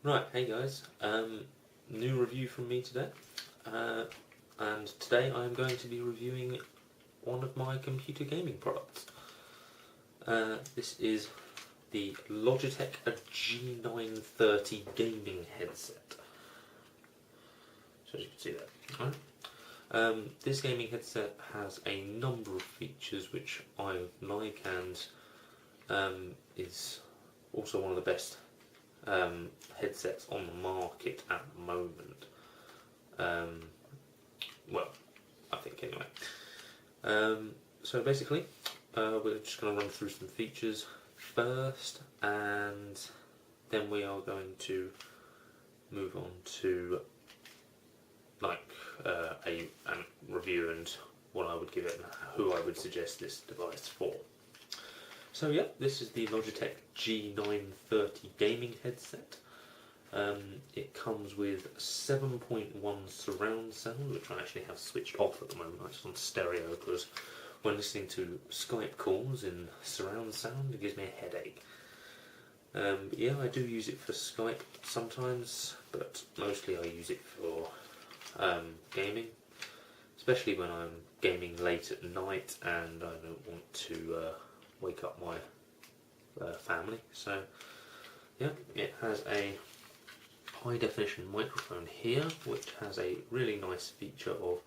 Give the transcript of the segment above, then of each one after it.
Right, hey guys, new review from me today, and today I'm going to be reviewing one of my computer gaming products. This is the Logitech G930 gaming headset. So as you can see there. Right. This gaming headset has a number of features which I like, and is also one of the best headsets on the market at the moment. Well, I think anyway. So basically, we're just going to run through some features first, and then we are going to move on to a review and what I would give it and who I would suggest this device for. So yeah, this is the Logitech G930 gaming headset. It comes with 7.1 surround sound, which I actually have switched off at the moment. I'm just on stereo because when listening to Skype calls in surround sound, it gives me a headache. But yeah, I do use it for Skype sometimes, but mostly I use it for gaming, especially when I'm gaming late at night and I don't want to wake up my family. So yeah, it has a high definition microphone here, which has a really nice feature of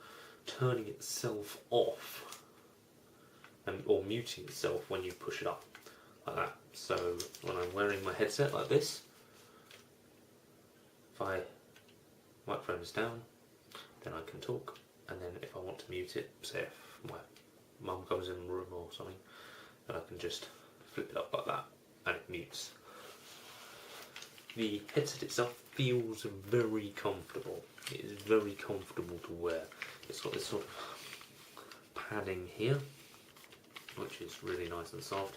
turning itself off or muting itself when you push it up like that. So when I'm wearing my headset like this, if my microphone is down, then I can talk, and then if I want to mute it, say if my mum comes in the room or something, then I can just flip it up like that and it mutes. The headset itself feels very comfortable. It is very comfortable to wear. It's got this sort of padding here, which is really nice and soft,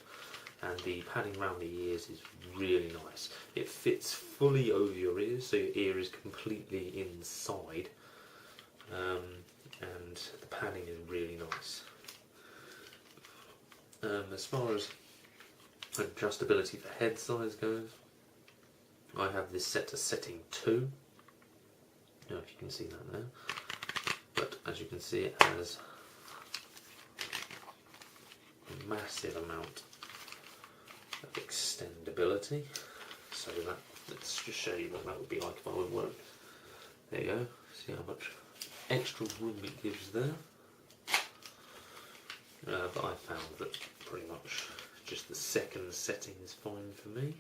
and the padding around the ears is really nice. It fits fully over your ears, so your ear is completely inside, and the padding is really nice. As far as adjustability for head size goes, I have this set to setting 2. I don't know if you can see that there, but as you can see, it has a massive amount of extendability. So let's just show you what that would be like if I would work. There you go. See how much extra room it gives there. But I found that pretty much just the second setting is fine for me.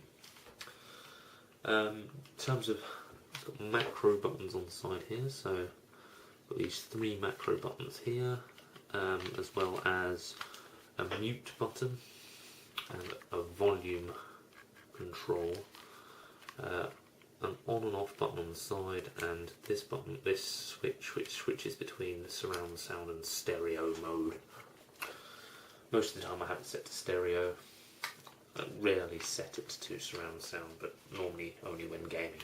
In terms of, it's got macro buttons on the side here, so I've got these 3 macro buttons here, as well as a mute button and a volume control, an on and off button on the side, and this button, this switch, which switches between surround sound and stereo mode. Most of the time I have it set to stereo. I rarely set it to surround sound, but normally only when gaming.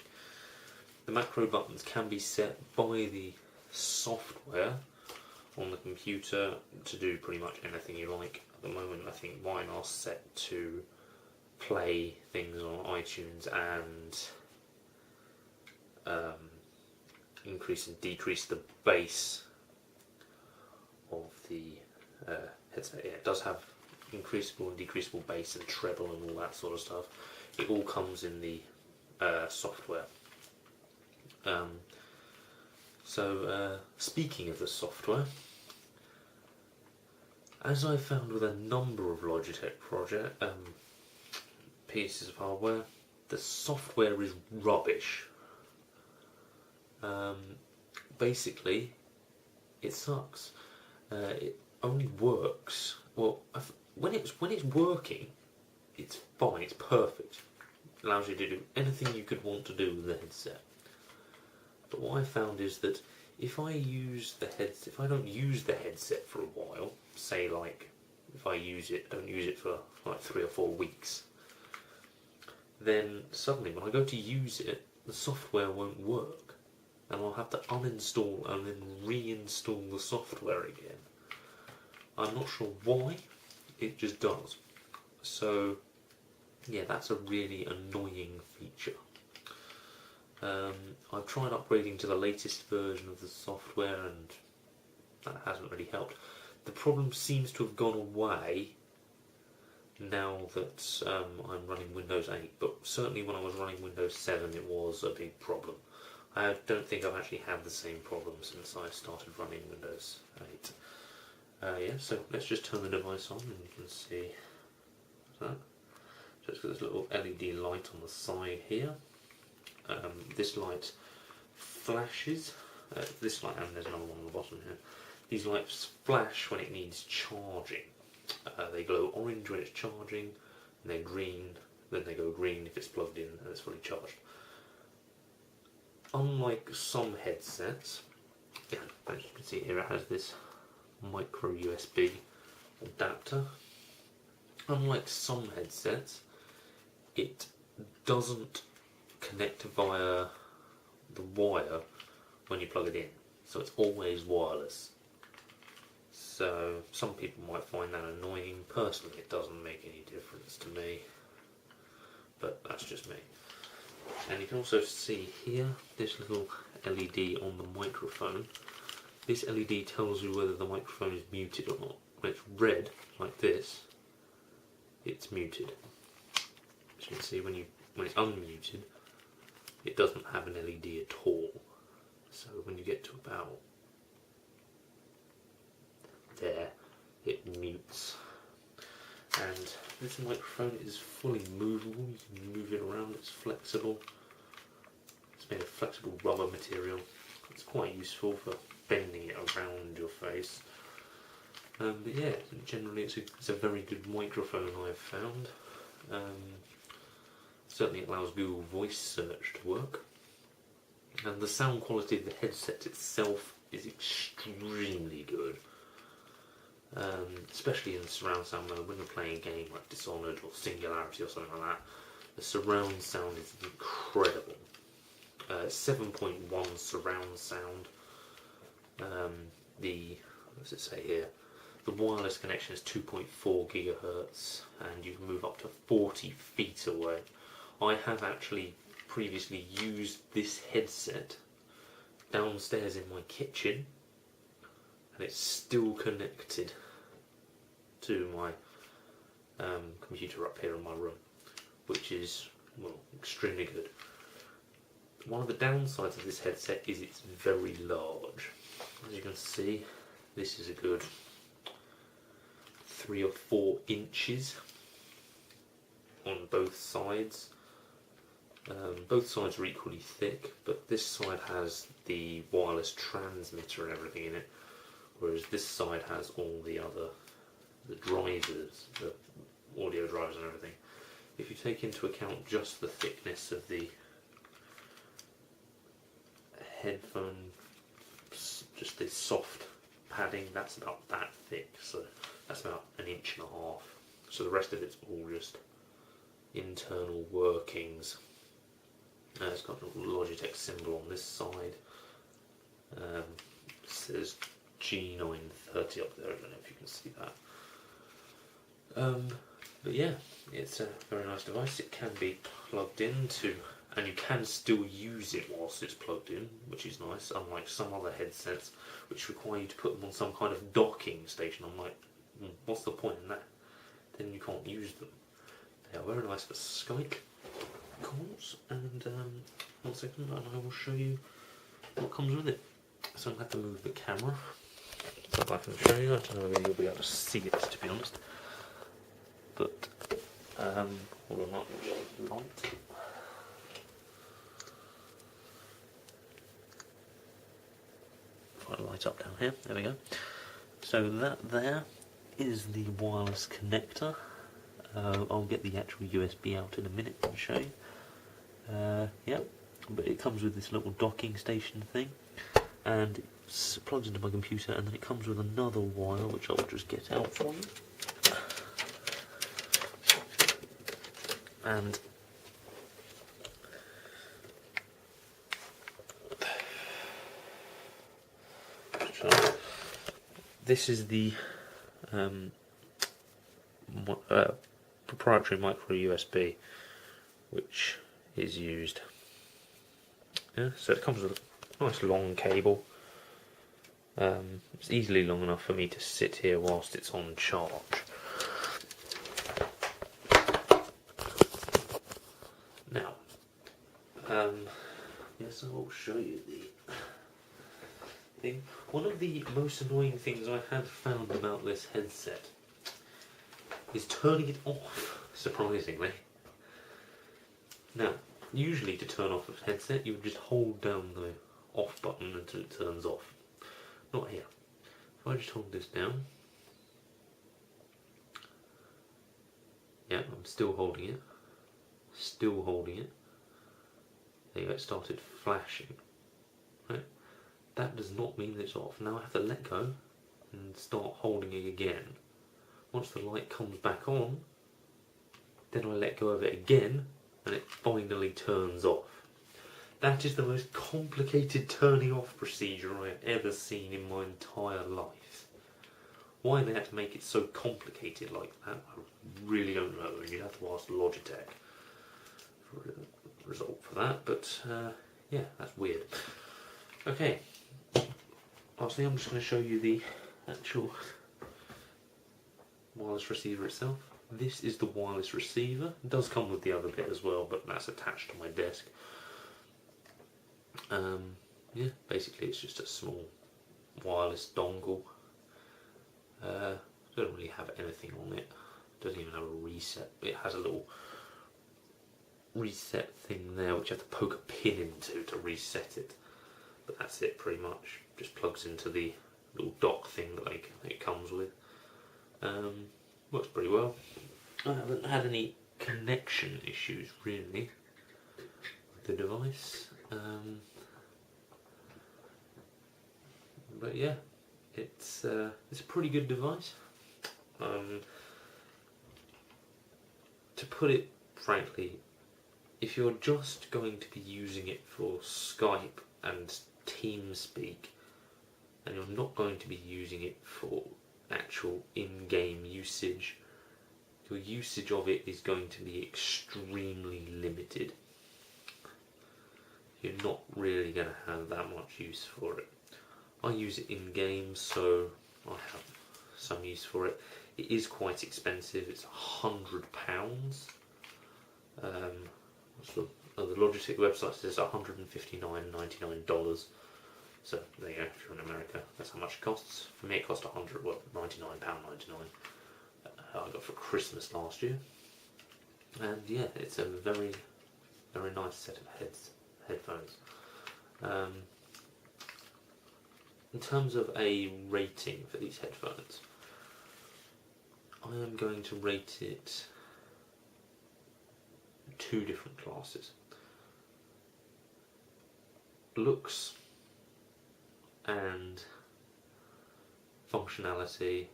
The macro buttons can be set by the software on the computer to do pretty much anything you like. At the moment I think mine are set to play things on iTunes and increase and decrease the bass of the headset. Yeah, it does have increasable and decreasable bass and treble and all that sort of stuff. It all comes in the software. Speaking of the software, as I found with a number of Logitech pieces of hardware, the software is rubbish. Basically, it sucks. It only works, well, when it's working, it's fine, it's perfect. It allows you to do anything you could want to do with the headset. But what I found is that if I don't use the headset for a while, say like if I don't use it for like 3 or 4 weeks, then suddenly when I go to use it, the software won't work, and I'll have to uninstall and then reinstall the software again. I'm not sure why, it just does. So yeah, that's a really annoying feature. I've tried upgrading to the latest version of the software and that hasn't really helped. The problem seems to have gone away now that I'm running Windows 8, but certainly when I was running Windows 7 it was a big problem. I don't think I've actually had the same problem since I started running Windows 8. Yeah, so let's just turn the device on and you can see that. So it's got this little LED light on the side here. This light flashes, this light, and there's another one on the bottom here. These lights flash when it needs charging. They glow orange when it's charging, and they're green, then they go green if it's plugged in and it's fully charged. Unlike some headsets, yeah, as you can see here, it has this micro USB adapter. Unlike some headsets, it doesn't connect via the wire when you plug it in, so it's always wireless. So some people might find that annoying. Personally, it doesn't make any difference to me, but that's just me. And you can also see here this little LED on the microphone. This LED tells you whether the microphone is muted or not. When it's red, like this, it's muted. As you can see, when it's unmuted, it doesn't have an LED at all. So when you get to about there, it mutes. And this microphone is fully movable. You can move it around. It's flexible. It's made of flexible rubber material. It's quite useful for bending it around your face. But yeah, generally it's a very good microphone I've found. Certainly it allows Google Voice Search to work. And the sound quality of the headset itself is extremely good. Especially in surround sound mode, when you're playing a game like Dishonored or Singularity or something like that, the surround sound is incredible. 7.1 surround sound. What's it say here? The wireless connection is 2.4 gigahertz, and you can move up to 40 feet away. I have actually previously used this headset downstairs in my kitchen, and it's still connected to my computer up here in my room, which is, well, extremely good. One of the downsides of this headset is it's very large. As you can see, this is a good 3 or 4 inches on both sides. Both sides are equally thick, but this side has the wireless transmitter and everything in it, whereas this side has all the drivers, the audio drivers and everything. If you take into account just the thickness of the headphone, just the soft padding, that's about that thick, so that's about 1.5 inches. So the rest of it's all just internal workings. It's got a Logitech symbol on this side. It says G930 up there, I don't know if you can see that. But yeah, it's a very nice device. It can be plugged into, and you can still use it whilst it's plugged in, which is nice, unlike some other headsets which require you to put them on some kind of docking station. I'm like, what's the point in that? Then you can't use them. They are very nice for Skype calls, and one second and I will show you what comes with it. So I'm going to have to move the camera so if I can show you. I don't know whether you'll be able to see it, to be honest, but hold on, light. Quite a light up down here, there we go. So that there is the wireless connector. I'll get the actual USB out in a minute and show you. Yeah, but it comes with this little docking station thing, and it plugs into my computer, and then it comes with another wire which I'll just get out for you. And this is the proprietary micro USB which is used. Yeah, so it comes with a nice long cable. It's easily long enough for me to sit here whilst it's on charge. Now, yes, I will show you the thing. One of the most annoying things I have found about this headset is turning it off, surprisingly. Now, usually to turn off a headset, you would just hold down the off button until it turns off. Not here. If I just hold this down, yeah, I'm still holding it. Still holding it. There you go, it started flashing. Right? That does not mean that it's off. Now I have to let go and start holding it again. Once the light comes back on, then I let go of it again and it finally turns off. That is the most complicated turning off procedure I have ever seen in my entire life. Why they had to make it so complicated like that, I really don't know, and you'd have to ask Logitech for a result for that, but yeah, that's weird. Okay, lastly I'm just going to show you the actual wireless receiver itself. This is the wireless receiver. It does come with the other bit as well, but that's attached to my desk. Yeah, basically it's just a small wireless dongle. Doesn't really have anything on it. Doesn't even have a reset. It has a little reset thing there which you have to poke a pin into to reset it. But that's it pretty much. Just plugs into the little dock thing that it comes with. Works pretty well. I haven't had any connection issues really with the device. But yeah, it's a pretty good device. To put it frankly, if you're just going to be using it for Skype and TeamSpeak, and you're not going to be using it for actual in-game usage, your usage of it is going to be extremely limited. You're not really going to have that much use for it. I use it in games, so I have some use for it. It is quite expensive. It's £100. The Logitech website says $159.99. So there you go. If you're in America, that's how much it costs. For me, it cost £99.99. I got for Christmas last year, and yeah, it's a very, very nice set of headphones. In terms of a rating for these headphones, I am going to rate it two different classes. Looks and functionality.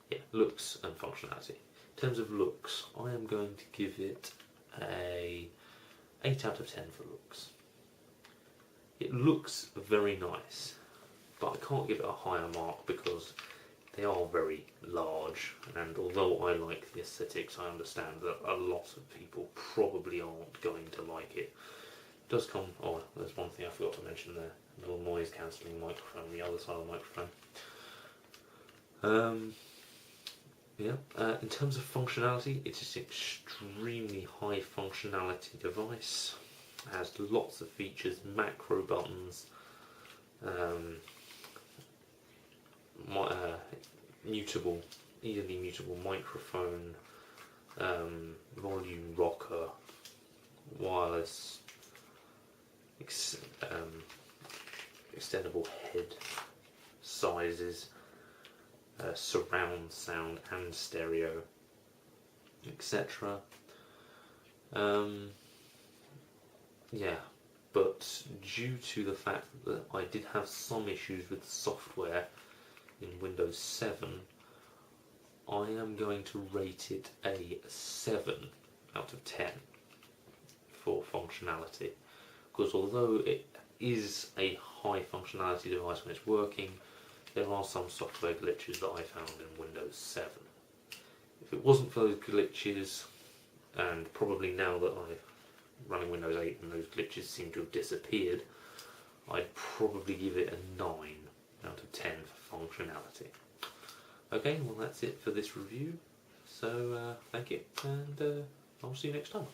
Yeah, looks and functionality. In terms of looks, I am going to give it a 8 out of 10 for looks. It looks very nice, but I can't give it a higher mark because they are very large, and although I like the aesthetics, I understand that a lot of people probably aren't going to like it. It does come, oh, there's one thing I forgot to mention there, a little noise cancelling microphone on the other side of the microphone. In terms of functionality, it is an extremely high functionality device. It has lots of features, macro buttons, easily mutable microphone, volume rocker, wireless, extendable head sizes, surround sound and stereo, etc. Yeah, but due to the fact that I did have some issues with the software in Windows 7, I am going to rate it a 7 out of 10 for functionality, because although it is a high functionality device when it's working, there are some software glitches that I found in Windows 7. If it wasn't for those glitches, and probably now that I've running Windows 8 and those glitches seem to have disappeared, I'd probably give it a 9 out of 10 for functionality. Okay, well that's it for this review. So thank you, and I'll see you next time.